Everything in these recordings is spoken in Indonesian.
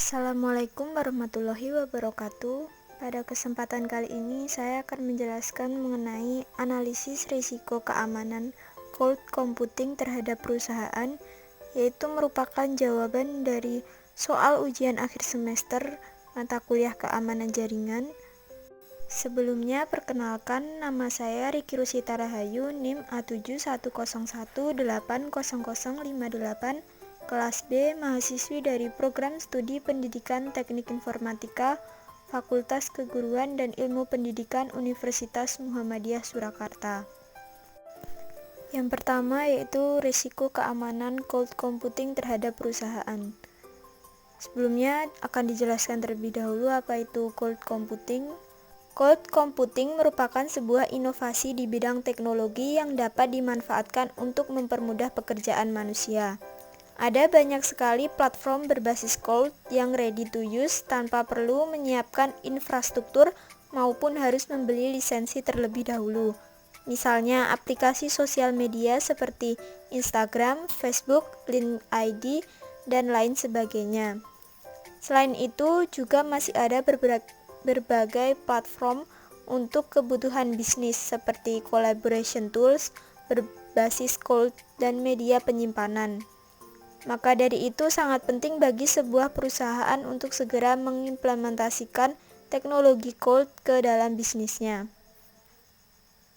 Assalamualaikum warahmatullahi wabarakatuh. Pada kesempatan kali ini saya akan menjelaskan mengenai analisis risiko keamanan cloud computing terhadap perusahaan, yaitu merupakan jawaban dari soal ujian akhir semester mata kuliah keamanan jaringan. Sebelumnya perkenalkan, nama saya Riki Rusita Rahayu, NIM A7101800058, kelas B, mahasiswi dari Program Studi Pendidikan Teknik Informatika, Fakultas Keguruan dan Ilmu Pendidikan Universitas Muhammadiyah Surakarta. Yang pertama yaitu risiko keamanan cloud computing terhadap perusahaan. Sebelumnya akan dijelaskan terlebih dahulu apa itu cloud computing. Cloud computing merupakan sebuah inovasi di bidang teknologi yang dapat dimanfaatkan untuk mempermudah pekerjaan manusia. Ada banyak sekali platform berbasis cloud yang ready to use tanpa perlu menyiapkan infrastruktur maupun harus membeli lisensi terlebih dahulu. Misalnya aplikasi sosial media seperti Instagram, Facebook, LinkedIn, dan lain sebagainya. Selain itu juga masih ada berbagai platform untuk kebutuhan bisnis seperti collaboration tools berbasis cloud dan media penyimpanan. Maka dari itu sangat penting bagi sebuah perusahaan untuk segera mengimplementasikan teknologi cloud ke dalam bisnisnya.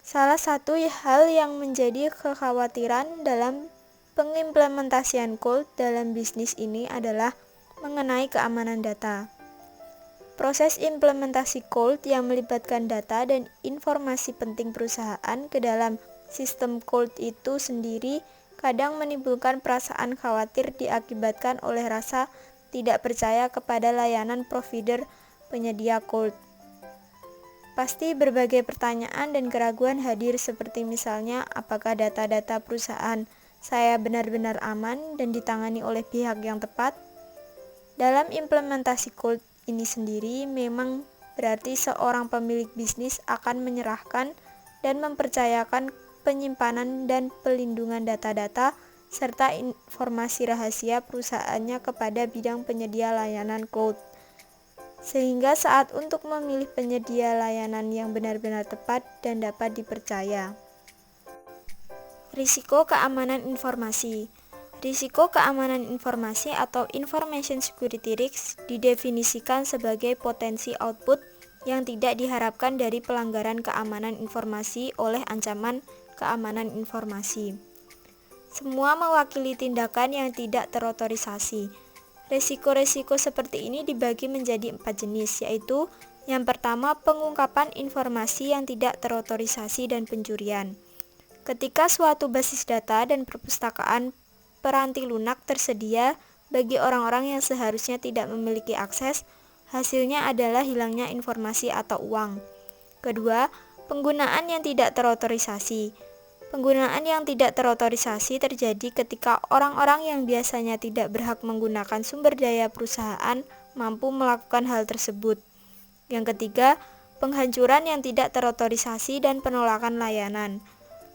Salah satu hal yang menjadi kekhawatiran dalam pengimplementasian cloud dalam bisnis ini adalah mengenai keamanan data. Proses implementasi cloud yang melibatkan data dan informasi penting perusahaan ke dalam sistem cloud itu sendiri kadang menimbulkan perasaan khawatir diakibatkan oleh rasa tidak percaya kepada layanan provider penyedia cloud. Pasti berbagai pertanyaan dan keraguan hadir seperti misalnya apakah data-data perusahaan saya benar-benar aman dan ditangani oleh pihak yang tepat. Dalam implementasi cloud ini sendiri memang berarti seorang pemilik bisnis akan menyerahkan dan mempercayakan penyimpanan dan pelindungan data-data serta informasi rahasia perusahaannya kepada bidang penyedia layanan cloud. Sehingga saat untuk memilih penyedia layanan yang benar-benar tepat dan dapat dipercaya. Risiko keamanan informasi. Risiko keamanan informasi atau information security risk didefinisikan sebagai potensi output yang tidak diharapkan dari pelanggaran keamanan informasi oleh ancaman keamanan informasi. Semua mewakili tindakan yang tidak terotorisasi. Risiko-risiko seperti ini dibagi menjadi 4 jenis, yaitu yang pertama pengungkapan informasi yang tidak terotorisasi dan pencurian. Ketika suatu basis data dan perpustakaan peranti lunak tersedia bagi orang-orang yang seharusnya tidak memiliki akses, hasilnya adalah hilangnya informasi atau uang. Kedua, penggunaan yang tidak terotorisasi. Penggunaan yang tidak terotorisasi terjadi ketika orang-orang yang biasanya tidak berhak menggunakan sumber daya perusahaan mampu melakukan hal tersebut. Yang ketiga, penghancuran yang tidak terotorisasi dan penolakan layanan.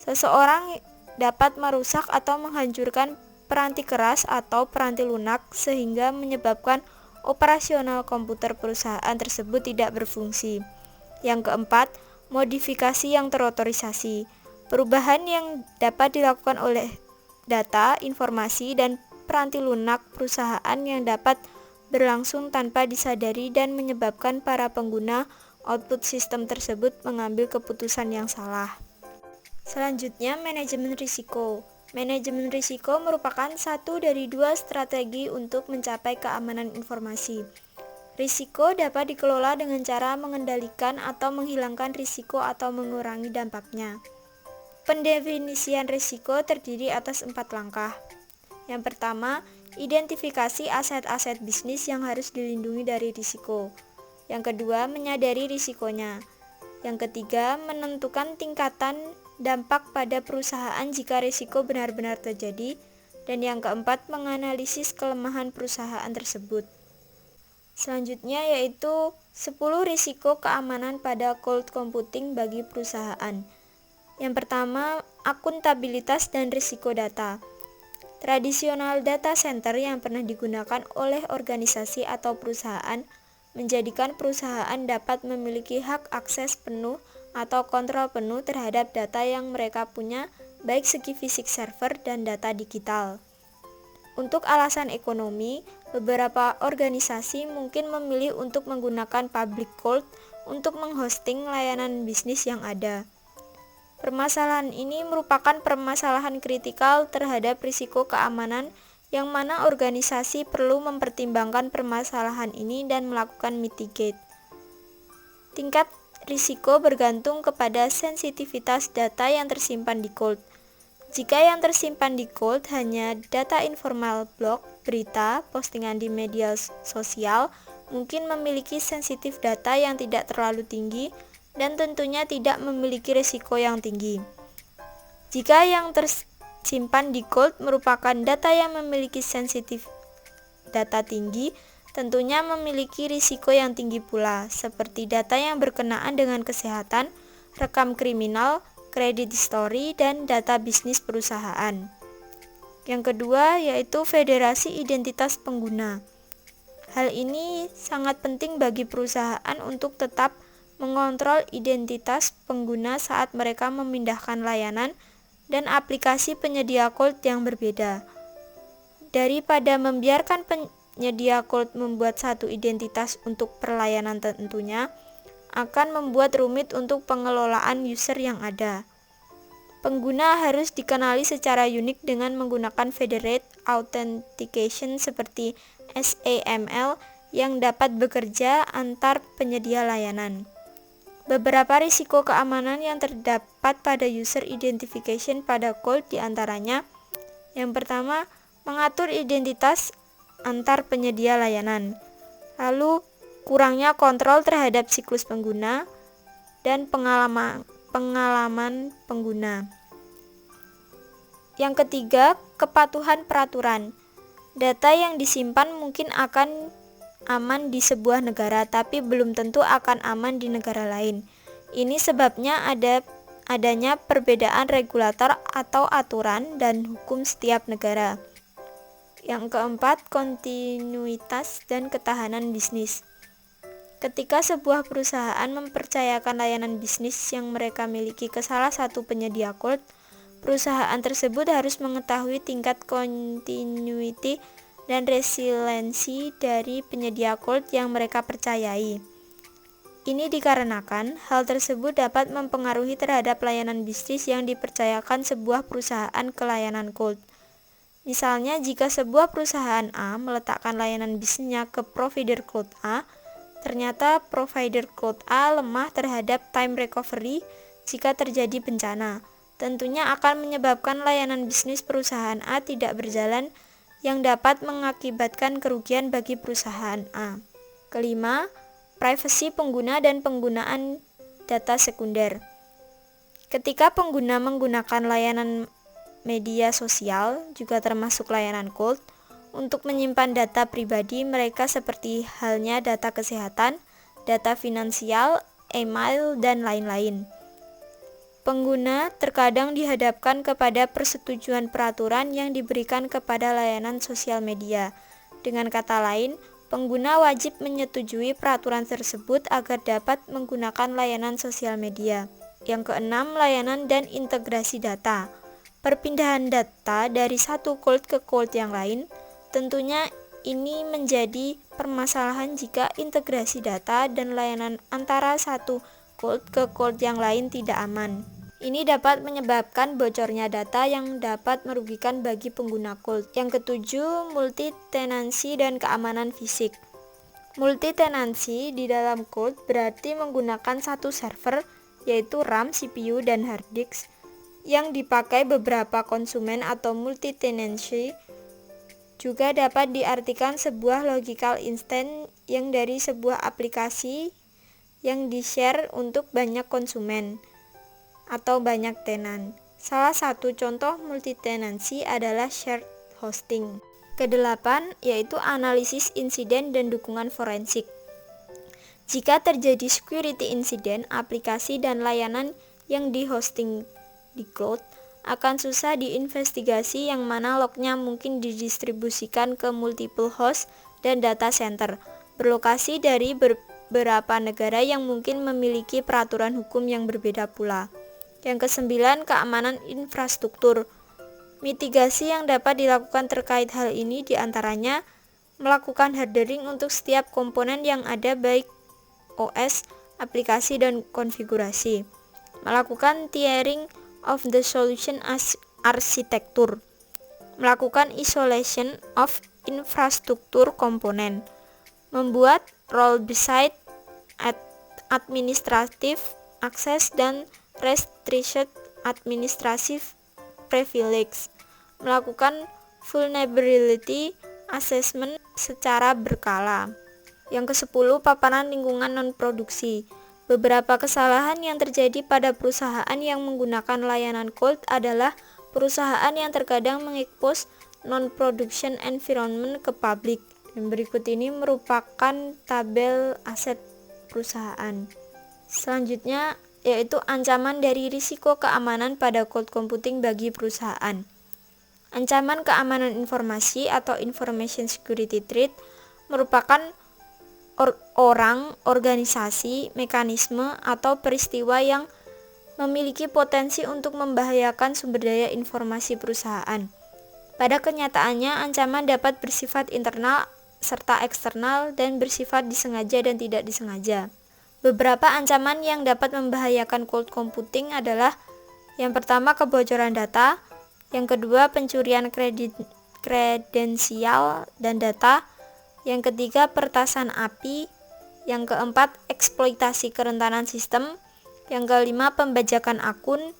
Seseorang dapat merusak atau menghancurkan peranti keras atau peranti lunak sehingga menyebabkan operasional komputer perusahaan tersebut tidak berfungsi. Yang keempat, modifikasi yang terotorisasi. Perubahan yang dapat dilakukan oleh data, informasi, dan peranti lunak perusahaan yang dapat berlangsung tanpa disadari dan menyebabkan para pengguna output sistem tersebut mengambil keputusan yang salah. Selanjutnya, manajemen risiko. Manajemen risiko merupakan satu dari 2 strategi untuk mencapai keamanan informasi. Risiko dapat dikelola dengan cara mengendalikan atau menghilangkan risiko atau mengurangi dampaknya. Pendefinisian risiko terdiri atas 4 langkah. Yang pertama, identifikasi aset-aset bisnis yang harus dilindungi dari risiko. Yang kedua, menyadari risikonya. Yang ketiga, menentukan tingkatan dampak pada perusahaan jika risiko benar-benar terjadi. Dan yang keempat, menganalisis kelemahan perusahaan tersebut. Selanjutnya yaitu 10 risiko keamanan pada cloud computing bagi perusahaan. Yang pertama, akuntabilitas dan risiko data. Tradisional data center yang pernah digunakan oleh organisasi atau perusahaan menjadikan perusahaan dapat memiliki hak akses penuh atau kontrol penuh terhadap data yang mereka punya, baik segi fisik server dan data digital. Untuk alasan ekonomi, beberapa organisasi mungkin memilih untuk menggunakan public cloud untuk menghosting layanan bisnis yang ada. Permasalahan ini merupakan permasalahan kritikal terhadap risiko keamanan yang mana organisasi perlu mempertimbangkan permasalahan ini dan melakukan mitigate. Tingkat risiko bergantung kepada sensitivitas data yang tersimpan di cloud. Jika yang tersimpan di cloud hanya data informal blog, berita, postingan di media sosial, mungkin memiliki sensitif data yang tidak terlalu tinggi dan tentunya tidak memiliki risiko yang tinggi. Jika yang tersimpan di cloud merupakan data yang memiliki sensitif data tinggi, tentunya memiliki risiko yang tinggi pula, seperti data yang berkenaan dengan kesehatan, rekam kriminal, kredit history, dan data bisnis perusahaan. Yang kedua yaitu federasi identitas pengguna. Hal ini sangat penting bagi perusahaan untuk tetap mengontrol identitas pengguna saat mereka memindahkan layanan dan aplikasi penyedia cloud yang berbeda. Daripada membiarkan penyedia cloud membuat satu identitas untuk perlayanan tentunya, akan membuat rumit untuk pengelolaan user yang ada. Pengguna harus dikenali secara unik dengan menggunakan Federated Authentication seperti SAML yang dapat bekerja antar penyedia layanan. Beberapa risiko keamanan yang terdapat pada user identification pada cloud diantaranya: yang pertama, mengatur identitas antar penyedia layanan, lalu kurangnya kontrol terhadap siklus pengguna dan pengalaman pengguna. Yang ketiga, kepatuhan peraturan. Data yang disimpan mungkin akan aman di sebuah negara, tapi belum tentu akan aman di negara lain. Ini sebabnya adanya perbedaan regulator atau aturan dan hukum setiap negara. Yang keempat, kontinuitas dan ketahanan bisnis. Ketika sebuah perusahaan mempercayakan layanan bisnis yang mereka miliki ke salah satu penyedia cloud, perusahaan tersebut harus mengetahui tingkat continuity dan resiliensi dari penyedia cloud yang mereka percayai. Ini dikarenakan hal tersebut dapat mempengaruhi terhadap layanan bisnis yang dipercayakan sebuah perusahaan ke layanan cloud. Misalnya, jika sebuah perusahaan A meletakkan layanan bisnisnya ke provider cloud A, ternyata provider cloud A lemah terhadap time recovery jika terjadi bencana. Tentunya akan menyebabkan layanan bisnis perusahaan A tidak berjalan, yang dapat mengakibatkan kerugian bagi perusahaan A. Kelima, privasi pengguna dan penggunaan data sekunder. Ketika pengguna menggunakan layanan media sosial, juga termasuk layanan cloud, untuk menyimpan data pribadi mereka seperti halnya data kesehatan, data finansial, email, dan lain-lain. Pengguna terkadang dihadapkan kepada persetujuan peraturan yang diberikan kepada layanan sosial media. Dengan kata lain, pengguna wajib menyetujui peraturan tersebut agar dapat menggunakan layanan sosial media. Yang keenam, layanan dan integrasi data. Perpindahan data dari satu cloud ke cloud yang lain, tentunya ini menjadi permasalahan jika integrasi data dan layanan antara satu cloud ke cloud yang lain tidak aman. Ini dapat menyebabkan bocornya data yang dapat merugikan bagi pengguna cloud. Yang ketujuh, multi-tenancy dan keamanan fisik. Multi-tenancy di dalam cloud berarti menggunakan satu server, yaitu RAM, CPU, dan hard disk, yang dipakai beberapa konsumen atau multi-tenancy. Juga dapat diartikan sebuah logical instance yang dari sebuah aplikasi yang di-share untuk banyak konsumen atau banyak tenan. Salah satu contoh multi-tenancy adalah shared hosting. Kedelapan, yaitu analisis insiden dan dukungan forensik. Jika terjadi security incident, aplikasi dan layanan yang di-hosting di cloud akan susah diinvestigasi yang mana lognya mungkin didistribusikan ke multiple host dan data center, berlokasi dari beberapa negara yang mungkin memiliki peraturan hukum yang berbeda pula. Yang kesembilan, keamanan infrastruktur. Mitigasi yang dapat dilakukan terkait hal ini diantaranya melakukan hardening untuk setiap komponen yang ada baik OS, aplikasi, dan konfigurasi. Melakukan tiering of the solution arsitektur. Melakukan isolation of infrastruktur komponen. Membuat role-based administrative access dan restricted administrative privilege. Melakukan vulnerability assessment secara berkala. Yang ke-10, paparan lingkungan non-produksi. Beberapa kesalahan yang terjadi pada perusahaan yang menggunakan layanan cloud adalah perusahaan yang terkadang mengekspos non-production environment ke publik. Dan berikut ini merupakan tabel aset perusahaan. Selanjutnya yaitu ancaman dari risiko keamanan pada cloud computing bagi perusahaan. Ancaman keamanan informasi atau information security threat merupakan orang, organisasi, mekanisme, atau peristiwa yang memiliki potensi untuk membahayakan sumber daya informasi perusahaan. Pada kenyataannya, ancaman dapat bersifat internal serta eksternal dan bersifat disengaja dan tidak disengaja. Beberapa ancaman yang dapat membahayakan cloud computing adalah yang pertama, kebocoran data, yang kedua, pencurian kredensial dan data, yang ketiga, peretasan API, yang keempat, eksploitasi kerentanan sistem, yang kelima, pembajakan akun,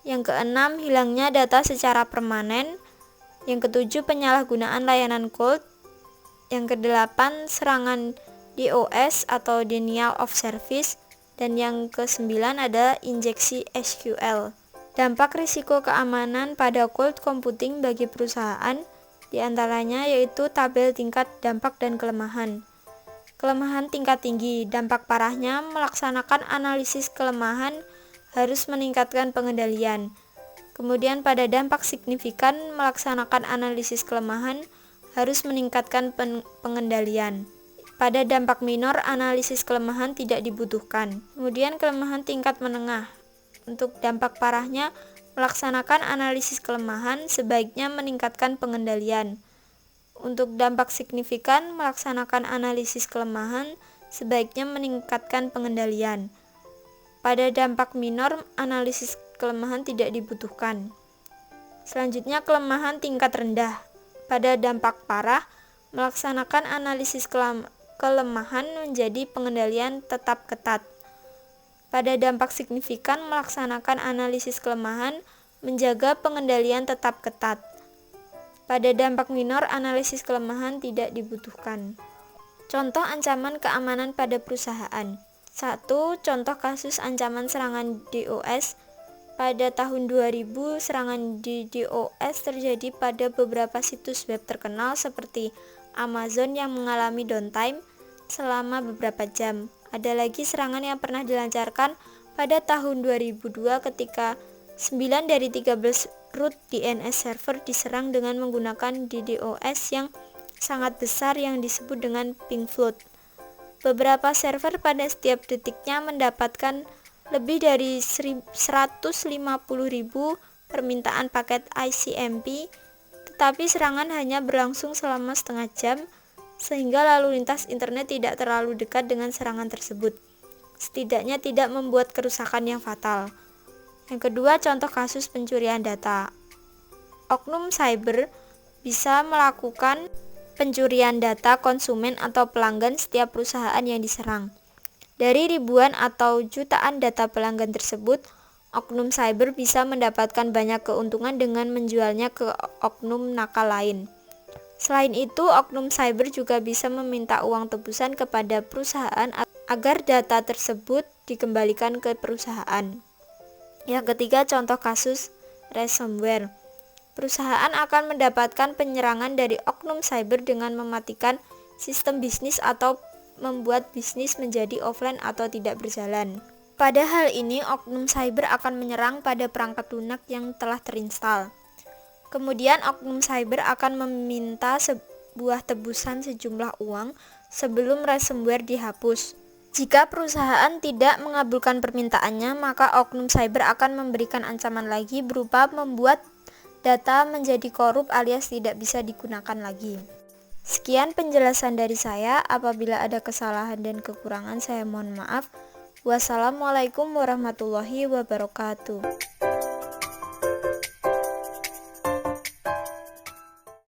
yang keenam, hilangnya data secara permanen, yang ketujuh, penyalahgunaan layanan cloud, yang kedelapan, serangan DOS atau denial of service, dan yang kesembilan ada injeksi SQL. Dampak risiko keamanan pada cloud computing bagi perusahaan diantaranya yaitu tabel tingkat dampak dan kelemahan. Kelemahan tingkat tinggi, dampak parahnya melaksanakan analisis kelemahan harus meningkatkan pengendalian. Kemudian pada dampak signifikan melaksanakan analisis kelemahan harus meningkatkan pengendalian. Pada dampak minor analisis kelemahan tidak dibutuhkan. Kemudian kelemahan tingkat menengah. Untuk dampak parahnya, melaksanakan analisis kelemahan sebaiknya meningkatkan pengendalian. Untuk dampak signifikan, melaksanakan analisis kelemahan sebaiknya meningkatkan pengendalian. Pada dampak minor, analisis kelemahan tidak dibutuhkan. Selanjutnya, kelemahan tingkat rendah. Pada dampak parah, melaksanakan analisis kelemahan menjadi pengendalian tetap ketat. Pada dampak signifikan, melaksanakan analisis kelemahan, menjaga pengendalian tetap ketat. Pada dampak minor, analisis kelemahan tidak dibutuhkan. Contoh ancaman keamanan pada perusahaan. 1. Contoh kasus ancaman serangan DOS. Pada tahun 2000, serangan DDoS terjadi pada beberapa situs web terkenal seperti Amazon yang mengalami downtime selama beberapa jam. Ada lagi serangan yang pernah dilancarkan pada tahun 2002 ketika 9 dari 13 root DNS server diserang dengan menggunakan DDoS yang sangat besar yang disebut dengan ping flood. Beberapa server pada setiap detiknya mendapatkan lebih dari 150.000 permintaan paket ICMP, tetapi serangan hanya berlangsung selama setengah jam, sehingga lalu lintas internet tidak terlalu dekat dengan serangan tersebut. Setidaknya tidak membuat kerusakan yang fatal. Yang kedua, contoh kasus pencurian data. Oknum cyber bisa melakukan pencurian data konsumen atau pelanggan setiap perusahaan yang diserang. Dari ribuan atau jutaan data pelanggan tersebut, oknum cyber bisa mendapatkan banyak keuntungan dengan menjualnya ke oknum nakal lain. Selain itu, oknum cyber juga bisa meminta uang tebusan kepada perusahaan agar data tersebut dikembalikan ke perusahaan. Yang ketiga, contoh kasus ransomware. Perusahaan akan mendapatkan penyerangan dari oknum cyber dengan mematikan sistem bisnis atau membuat bisnis menjadi offline atau tidak berjalan. Pada hal ini, oknum cyber akan menyerang pada perangkat lunak yang telah terinstal. Kemudian, oknum cyber akan meminta sebuah tebusan sejumlah uang sebelum ransomware dihapus. Jika perusahaan tidak mengabulkan permintaannya, maka oknum cyber akan memberikan ancaman lagi berupa membuat data menjadi korup alias tidak bisa digunakan lagi. Sekian penjelasan dari saya. Apabila ada kesalahan dan kekurangan, saya mohon maaf. Wassalamualaikum warahmatullahi wabarakatuh.